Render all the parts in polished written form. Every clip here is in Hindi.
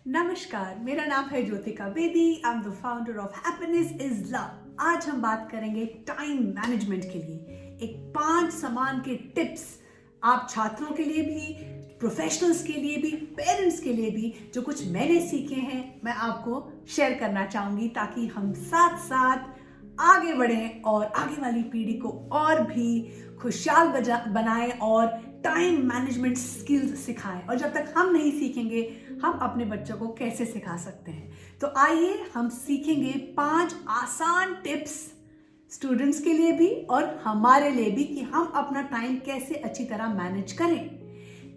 नमस्कार, मेरा नाम है Jyotika Bedi. I am the founder of happiness is love. आज हम बात करेंगे टाइम मैनेजमेंट के लिए एक 5 समान के टिप्स। आप छात्रों के लिए भी, प्रोफेशनल्स के लिए भी, पेरेंट्स के लिए भी, जो कुछ मैंने सीखे हैं मैं आपको शेयर करना चाहूंगी ताकि हम साथ साथ आगे बढ़ें और आगे वाली पीढ़ी को और भी खुशहाल बनाएं और टाइम मैनेजमेंट स्किल्स सिखाएं। और जब तक हम नहीं सीखेंगे हम अपने बच्चों को कैसे सिखा सकते हैं। तो आइए हम सीखेंगे 5 आसान टिप्स स्टूडेंट्स के लिए भी और हमारे लिए भी कि हम अपना टाइम कैसे अच्छी तरह मैनेज करें।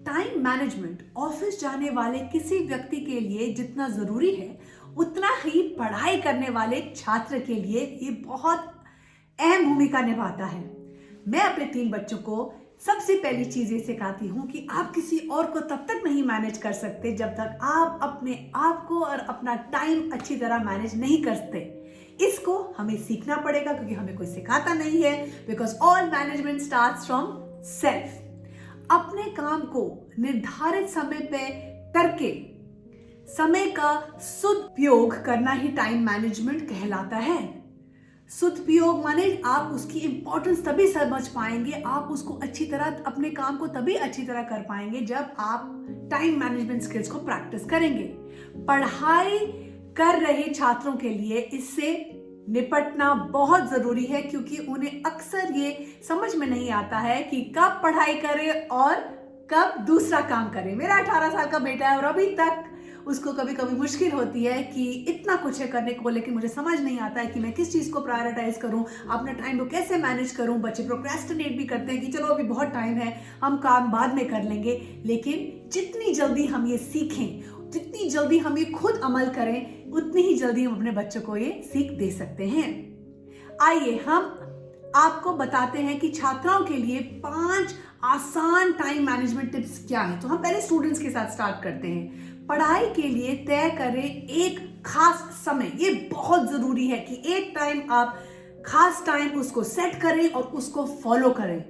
टाइम मैनेजमेंट ऑफिस जाने वाले किसी व्यक्ति के लिए जितना जरूरी है उतना ही पढ़ाई करने वाले छात्र के लिए ये बहुत अहम भूमिका निभाता है। मैं अपने 3 बच्चों को सबसे पहली चीज ये सिखाती हूँ कि आप किसी और को तब तक नहीं मैनेज कर सकते जब तक आप अपने आप को और अपना टाइम अच्छी तरह मैनेज नहीं करते। इसको हमें सीखना पड़ेगा क्योंकि हमें कोई सिखाता नहीं है। Because all management starts from self. अपने काम को निर्धारित समय पे करके समय का सदुपयोग करना ही टाइम मैनेजमेंट कहलाता है। सदुपयोग माने आप उसकी इंपॉर्टेंस तभी समझ पाएंगे, आप उसको अच्छी तरह, अपने काम को तभी अच्छी तरह कर पाएंगे जब आप टाइम मैनेजमेंट स्किल्स को प्रैक्टिस करेंगे। पढ़ाई कर रहे छात्रों के लिए इससे निपटना बहुत जरूरी है क्योंकि उन्हें अक्सर ये समझ में नहीं आता है कि कब पढ़ाई करें और कब दूसरा काम करें। मेरा 18 साल का बेटा है और अभी तक उसको कभी कभी मुश्किल होती है कि इतना कुछ है करने को, लेकिन मुझे समझ नहीं आता है कि मैं किस चीज़ को प्रायोरिटाइज करूं, अपने टाइम को कैसे मैनेज करूं। बच्चे प्रोक्रेस्टिनेट भी करते हैं कि चलो अभी बहुत टाइम है, हम काम बाद में कर लेंगे। लेकिन जितनी जल्दी हम ये सीखें, जितनी जल्दी हम ये खुद अमल करें, उतनी ही जल्दी हम अपने बच्चों को ये सीख दे सकते हैं। आइए हम आपको बताते हैं कि छात्राओं के लिए 5 आसान टाइम मैनेजमेंट टिप्स क्या है। तो हम पहले स्टूडेंट्स के साथ स्टार्ट करते हैं। पढ़ाई के लिए तय करें एक खास समय। ये बहुत जरूरी है कि एक टाइम आप खास टाइम उसको सेट करें और उसको फॉलो करें।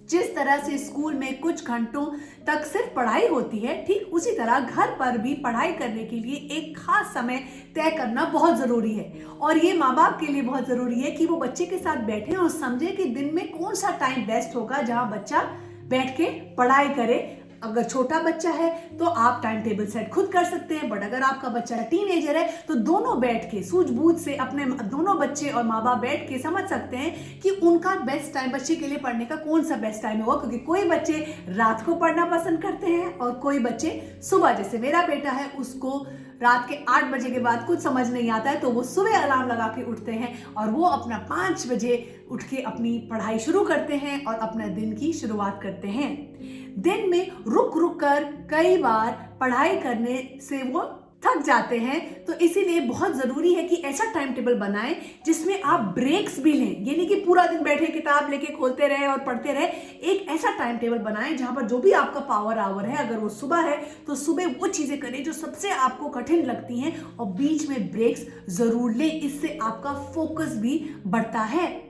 जिस तरह से स्कूल में कुछ घंटों तक सिर्फ पढ़ाई होती है, ठीक उसी तरह घर पर भी पढ़ाई करने के लिए एक खास समय तय करना बहुत जरूरी है। और ये माँ बाप के लिए बहुत जरूरी है कि वो बच्चे के साथ बैठे और समझे कि दिन में कौन सा टाइम बेस्ट होगा जहां बच्चा बैठ के पढ़ाई करे। अगर छोटा बच्चा है तो आप टाइम टेबल सेट खुद कर सकते हैं, बट अगर आपका बच्चा टीनेजर है तो दोनों बैठ के सूझबूझ से अपने दोनों बच्चे और माँ बाप बैठ के समझ सकते हैं कि उनका बेस्ट टाइम बच्चे के लिए पढ़ने का कौन सा बेस्ट टाइम होगा। क्योंकि कोई बच्चे रात को पढ़ना पसंद करते हैं और कोई बच्चे सुबह, जैसे मेरा बेटा है उसको रात के 8 बजे के बाद कुछ समझ नहीं आता है तो वो सुबह अलार्म लगा के उठते हैं और वो अपना 5 बजे उठ के अपनी पढ़ाई शुरू करते हैं और अपने दिन की शुरुआत करते हैं। दिन में रुक रुक कर कई बार पढ़ाई करने से वो थक जाते हैं, तो इसीलिए बहुत जरूरी है कि ऐसा टाइम टेबल बनाएं जिसमें आप ब्रेक्स भी लें। ये नहीं कि पूरा दिन बैठे किताब लेके खोलते रहे और पढ़ते रहे। एक ऐसा टाइम टेबल बनाएं जहां पर जो भी आपका पावर आवर है, अगर वो सुबह है तो सुबह वो चीजें करें जो सबसे आपको कठिन लगती हैं और बीच में ब्रेक्स जरूर लें। इससे आपका फोकस भी बढ़ता है।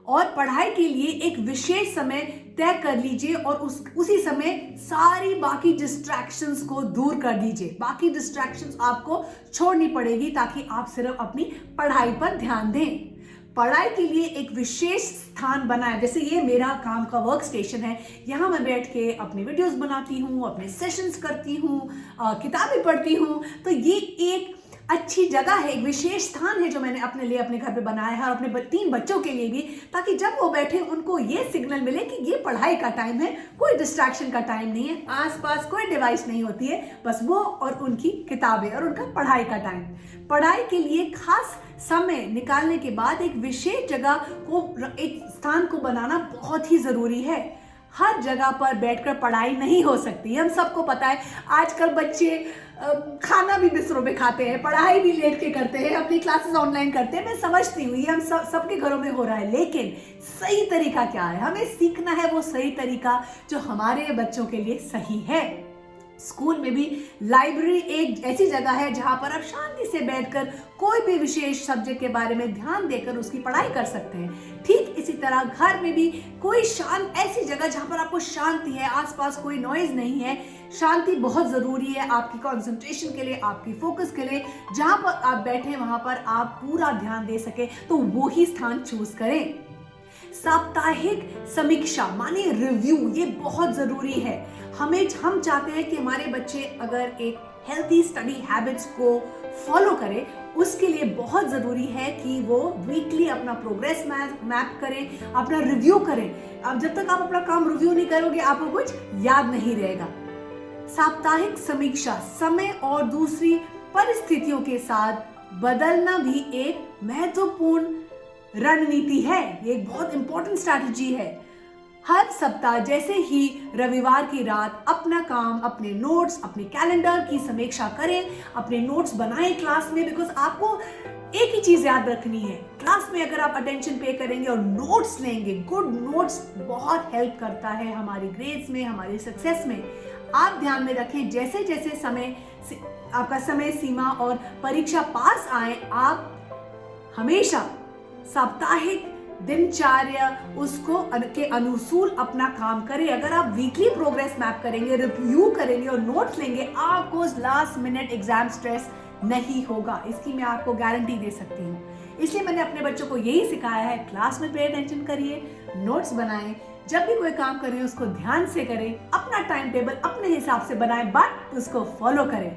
और पढ़ाई के लिए एक विशेष समय तय कर लीजिए और उसी समय सारी बाकी डिस्ट्रैक्शंस को दूर कर दीजिए। बाकी डिस्ट्रैक्शंस आपको छोड़नी पड़ेगी ताकि आप सिर्फ अपनी पढ़ाई पर ध्यान दें। पढ़ाई के लिए एक विशेष स्थान बनाएं। जैसे ये मेरा काम का वर्क स्टेशन है, यहाँ मैं बैठ के अपनी वीडियोस बनाती हूँ, अपने सेशंस करती हूँ, किताबें पढ़ती हूँ। तो ये एक अच्छी जगह है, एक विशेष स्थान है जो मैंने अपने लिए अपने घर पे बनाया है और अपने 3 बच्चों के लिए भी, ताकि जब वो बैठे उनको ये सिग्नल मिले कि ये पढ़ाई का टाइम है, कोई डिस्ट्रैक्शन का टाइम नहीं है, आसपास कोई डिवाइस नहीं होती है, बस वो और उनकी किताबें और उनका पढ़ाई का टाइम। पढ़ाई के लिए खास समय निकालने के बाद एक विशेष जगह को, एक स्थान को बनाना बहुत ही जरूरी है। हर जगह पर बैठकर पढ़ाई नहीं हो सकती, हम सबको पता है। आजकल बच्चे खाना भी बिस्तरों में खाते हैं, पढ़ाई भी लेट के करते हैं, अपनी क्लासेस ऑनलाइन करते हैं। मैं समझती हूँ ये हम सबके घरों में हो रहा है, लेकिन सही तरीका क्या है? हमें सीखना है वो सही तरीका जो हमारे बच्चों के लिए सही है। स्कूल में भी लाइब्रेरी एक ऐसी जगह है जहां पर आप शांति से बैठकर कोई भी विशेष सब्जेक्ट के बारे में ध्यान देकर उसकी पढ़ाई कर सकते हैं। ठीक इसी तरह घर में भी कोई शांत ऐसी जगह जहां पर आपको शांति है, आसपास कोई नॉइज नहीं है। शांति बहुत जरूरी है आपकी कंसंट्रेशन के लिए, आपकी फोकस के लिए। जहां पर आप बैठे वहां पर आप पूरा ध्यान दे सके तो वो ही स्थान चूज करें। साप्ताहिक समीक्षा माने रिव्यू, ये बहुत जरूरी है। हम चाहते हैं कि हमारे बच्चे अगर एक हेल्थी स्टडी हैबिट्स को फॉलो करें, उसके लिए बहुत जरूरी है कि वो वीकली अपना प्रोग्रेस मैप करें, अपना रिव्यू करें। अब जब तक आप अपना काम रिव्यू नहीं करोगे आपको कुछ याद नहीं रहेगा। साप्ताहिक समीक्षा समय और दूसरी परिस्थितियों के साथ बदलना भी एक महत्वपूर्ण रणनीति है। ये एक बहुत इंपॉर्टेंट स्ट्रैटेजी है। हर सप्ताह जैसे ही रविवार की रात अपना काम, अपने नोट्स, अपने कैलेंडर की समीक्षा करें, अपने नोट्स बनाएं क्लास में। बिकॉज आपको एक ही चीज याद रखनी है, क्लास में अगर आप अटेंशन पे करेंगे और नोट्स लेंगे, गुड नोट्स बहुत हेल्प करता है हमारी ग्रेड्स में, हमारी सक्सेस में। आप ध्यान में रखें जैसे जैसे आपका समय सीमा और परीक्षा पास आए, आप हमेशा साप्ताहिक दिनचर्या उसको के अनुसार अपना काम करें। अगर आप वीकली प्रोग्रेस मैप करेंगे, रिव्यू करेंगे और नोट्स लेंगे, आपको लास्ट मिनट एग्जाम स्ट्रेस नहीं होगा। इसकी मैं आपको गारंटी दे सकती हूँ। इसलिए मैंने अपने बच्चों को यही सिखाया है, क्लास में पे अटेंशन करिए, नोट्स बनाएं, जब भी कोई काम करें उसको ध्यान से करें, अपना टाइम टेबल अपने हिसाब से बनाएं, बट उसको फॉलो करें।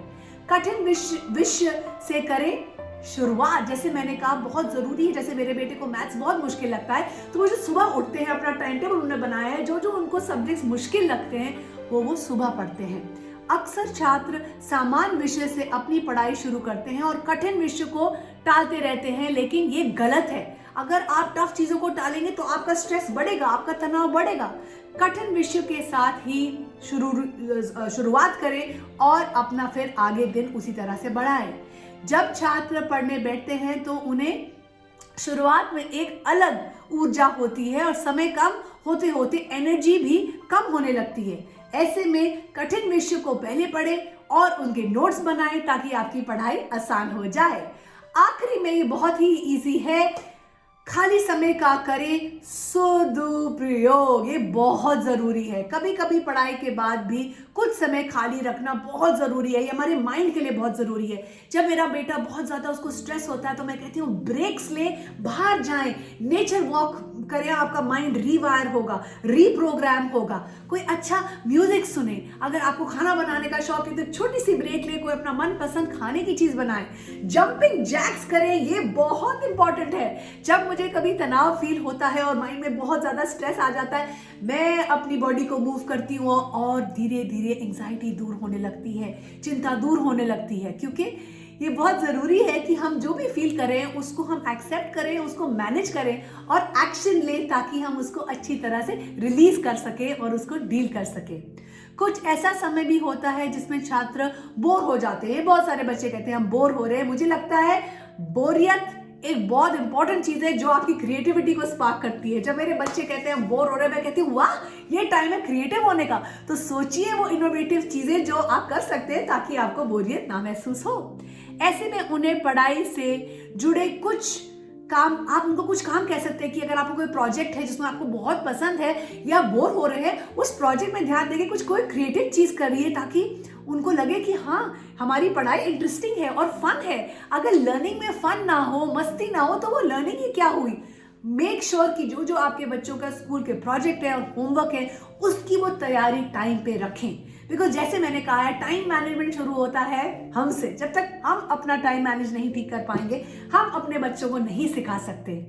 कठिन विषय से करें शुरुआत। जैसे मैंने कहा बहुत जरूरी है। जैसे मेरे बेटे को मैथ्स बहुत मुश्किल लगता है, तो वो जो सुबह उठते हैं, अपना टाइम टेबल उन्होंने बनाया है, जो जो उनको सब्जेक्ट्स मुश्किल लगते हैं वो सुबह पढ़ते हैं। अक्सर छात्र सामान्य विषय से अपनी पढ़ाई शुरू करते हैं और कठिन विषय को टालते रहते हैं, लेकिन ये गलत है। अगर आप टफ चीजों को टालेंगे तो आपका स्ट्रेस बढ़ेगा, आपका तनाव बढ़ेगा। कठिन विषय के साथ ही शुरुआत करें और अपना फिर आगे दिन उसी तरह से बढ़ाएं। जब छात्र पढ़ने बैठते हैं तो उन्हें शुरुआत में एक अलग ऊर्जा होती है और समय कम होते होते एनर्जी भी कम होने लगती है। ऐसे में कठिन विषय को पहले पढ़ें और उनके नोट्स बनाएं ताकि आपकी पढ़ाई आसान हो जाए। आखिरी में ये बहुत ही इजी है, खाली समय का करें सदुपयोग। ये बहुत जरूरी है। कभी कभी पढ़ाई के बाद भी कुछ समय खाली रखना बहुत जरूरी है। ये हमारे माइंड के लिए बहुत जरूरी है। जब मेरा बेटा बहुत ज्यादा उसको स्ट्रेस होता है तो मैं कहती हूँ ब्रेक्स ले, बाहर जाएं, नेचर वॉक करें, आपका माइंड रिवायर होगा, रीप्रोग्राम होगा। कोई अच्छा म्यूजिक सुने। अगर आपको खाना बनाने का शौक है तो छोटी सी ब्रेक ले, कोई अपना मनपसंद खाने की चीज बनाए। जंपिंग जैक्स करें, ये बहुत इंपॉर्टेंट है। जब मुझे कभी तनाव फील होता है और माइंड में बहुत ज्यादा स्ट्रेस आ जाता है, मैं अपनी बॉडी को मूव करती हूँ और धीरे धीरे एंजाइटी दूर होने लगती है, चिंता दूर होने लगती है। क्योंकि ये बहुत जरूरी है कि हम जो भी फील करें उसको हम एक्सेप्ट करें, उसको मैनेज करें और एक्शन लें ताकि हम उसको अच्छी तरह से रिलीज कर सके और उसको डील कर सके। कुछ ऐसा समय भी होता है जिसमें छात्र बोर हो जाते हैं। बहुत सारे बच्चे कहते हैं हम बोर हो रहे हैं। मुझे लगता है बोरियत एक बहुत इंपॉर्टेंट चीज है जो आपकी क्रिएटिविटी को स्पार्क करती है। जब मेरे बच्चे कहते हैं बोर हो रहे हैं, मैं कहती हूँ वाह, ये टाइम है क्रिएटिव होने का। तो सोचिए वो इनोवेटिव चीजें जो आप कर सकते हैं ताकि आपको बोरियत ना महसूस हो। ऐसे में उन्हें पढ़ाई से जुड़े कुछ काम, आप उनको कुछ काम कह सकते हैं कि अगर आपको कोई प्रोजेक्ट है जिसमें आपको बहुत पसंद है या बोर हो रहे हैं, उस प्रोजेक्ट में ध्यान देके कोई क्रिएटिव चीज करिए ताकि उनको लगे कि हाँ हमारी पढ़ाई इंटरेस्टिंग है और फन है। अगर लर्निंग में फन ना हो, मस्ती ना हो, तो वो लर्निंग ही क्या हुई। मेक श्योर कि जो जो आपके बच्चों का स्कूल के प्रोजेक्ट है और होमवर्क है उसकी वो तैयारी टाइम पे रखें। बिकॉज जैसे मैंने कहा है, टाइम मैनेजमेंट शुरू होता है हमसे। जब तक हम अपना टाइम मैनेज नहीं ठीक कर पाएंगे, हम अपने बच्चों को नहीं सिखा सकते।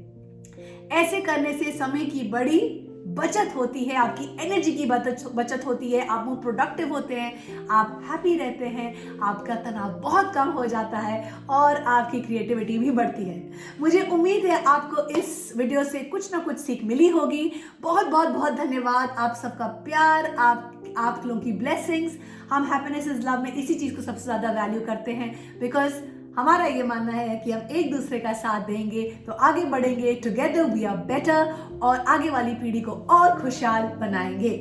ऐसे करने से समय की बड़ी बचत होती है, आपकी एनर्जी की बचत होती है, आप वो प्रोडक्टिव होते हैं, आप हैप्पी रहते हैं, आपका तनाव बहुत कम हो जाता है और आपकी क्रिएटिविटी भी बढ़ती है। मुझे उम्मीद है आपको इस वीडियो से कुछ ना कुछ सीख मिली होगी। बहुत बहुत बहुत धन्यवाद। आप सबका प्यार, आप लोगों की ब्लेसिंग्स। हम हैप्पीनेस इज लव में इसी चीज को सबसे ज्यादा वैल्यू करते हैं। बिकॉज हमारा ये मानना है कि हम एक दूसरे का साथ देंगे तो आगे बढ़ेंगे, टुगेदर वी आर बेटर, और आगे वाली पीढ़ी को और खुशहाल बनाएंगे।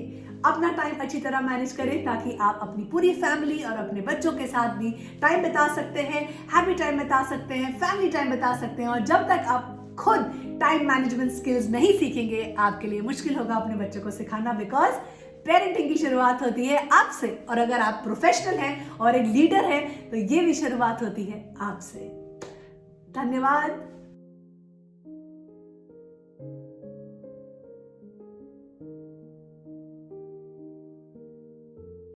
अपना टाइम अच्छी तरह मैनेज करें ताकि आप अपनी पूरी फैमिली और अपने बच्चों के साथ भी टाइम बिता सकते हैं, हैप्पी टाइम बिता सकते हैं, फैमिली टाइम बिता सकते हैं। और जब तक आप खुद टाइम मैनेजमेंट स्किल्स नहीं सीखेंगे, आपके लिए मुश्किल होगा अपने बच्चों को सिखाना, बिकॉज पेरेंटिंग की शुरुआत होती है आपसे। और अगर आप प्रोफेशनल हैं और एक लीडर हैं तो ये भी शुरुआत होती है आपसे। धन्यवाद।